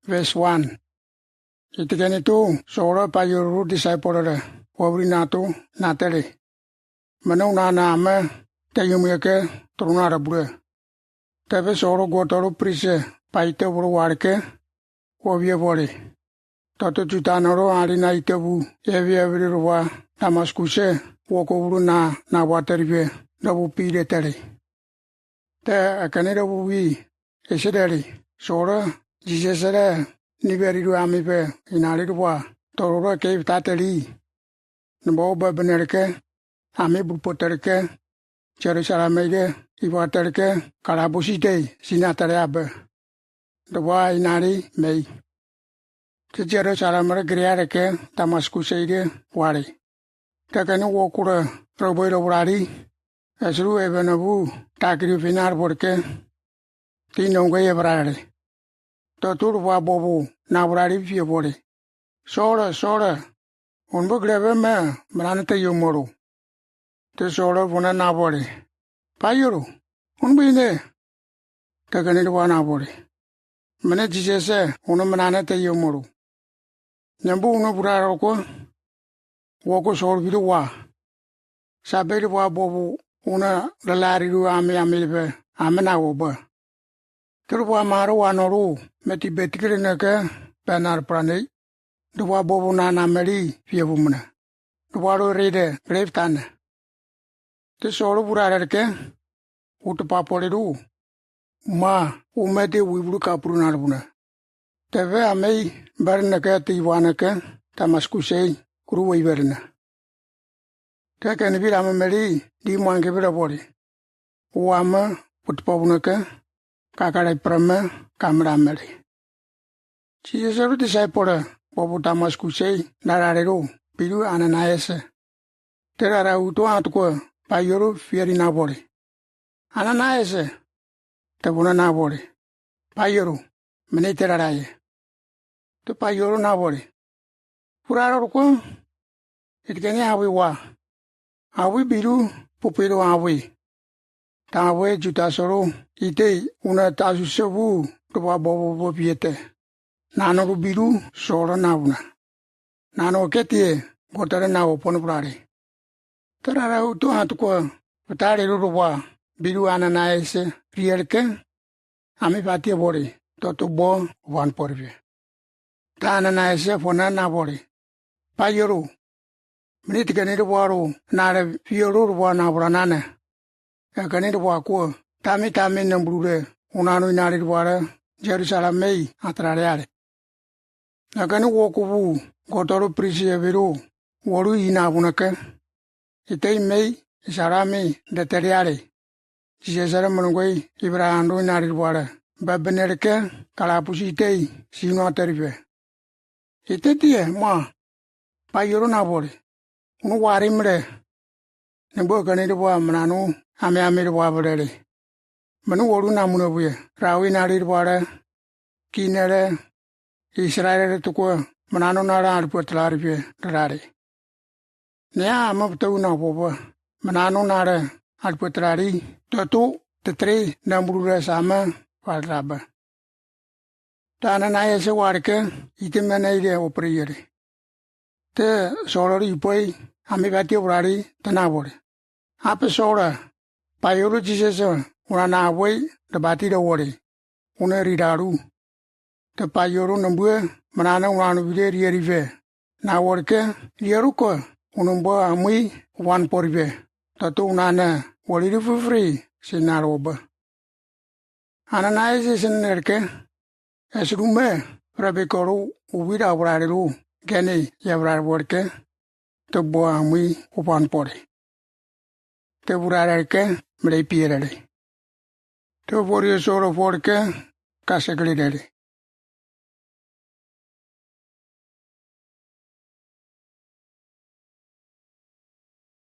verse 1. Itikani tu sora payuru disciple wabri nato natele. Manau na ama tayumeke trunara bure. Tebe soro gotoro prise paite buru warke wabye bore. Toto chutanoro arina itebu evi ruwa Damaskuse woko buru na wateribe dabu pire tele. Te akanira buwi esederi sora jisesere niberiru amibe inariruwa tororo ke tateli nbo babenerke ami bupoterke Jerusalemege iwaterke karabusite sinatarabe dwa inari mei te Jerusalemere griareke Damaskusere wari takani wokura roboiro wari esru ebenabu takri finar borke tinongo ebrare totur wa bobu na wari fie bore sora unbo grebe me mranete yumoro te sora vuna na bore payoro unbine takani wa na bore mene jisese uno mranete yumoro nyambu uno buraro ko woko sor biru wa saberi wa bobu una lalari ru amilbe amena woba turwa maru wanoru meti betikre neke penar prane duwa bobu na meri fiebumna duwaro rede greftan te soro burare ke utpa poleru ma umete wibru kaprunar buna teve amei barnake tiwanake Damaskusei kruwei berna Kakani birama meri di mangi birabori wama utpabunake kakare prama kamera meri Chiyesaru disciple bobu Damaskusei nararero biru Ananias terara uto atko payoro fieri nabori Ananias tabuna nabori payoro mene teraraye to payoro nabori puraro ko itkani awi biru pupiro awi tawe jutasoro ite una tasusebu toba bobo biete nano biru soro nauna nano ketie gotare na opon prare tarara uto atko patare ruwa biru Ananias rierke ami patie bore toto bo wan porve ta Ananias fona na bore payoro Minit kanir waro nare fioro wana branane. Kanir wako tami nambrure unano inari wara Jerusalem mei atraleare. Nakani wokubu gotoro prisi eviru waru ina bunake. Itei mei isarami deteriare. Jisesare manungoi Ibrahando inari wara. Babenerke kalapusi itei sino aterive. Itetie ma payoro nabore. Unu wari mre nembo kanir wa mnanu ame wa bere manu woru namuna buye rawi nari wara kinere Israel tuko mnanu nara arpotlar be rare ne amabtu na bobo mnanu nara arpotlari totu tetre nambrura sama walraba tana na ese warke itemana ide opriyere te sorori poi ami bati urari tanabore ape sora payoro jisese una na wei de bati de wore una ridaru te payoro nambue manana wanu bide rierive na worke rieruko unumbo amui wan porve tatu unana wori free sinaroba Ananias sinerke esrume rabekoro ubira urariru Gani yabrar worke to bo amui upan pore te burare ke mre pierere to borio soro forke kaseglidere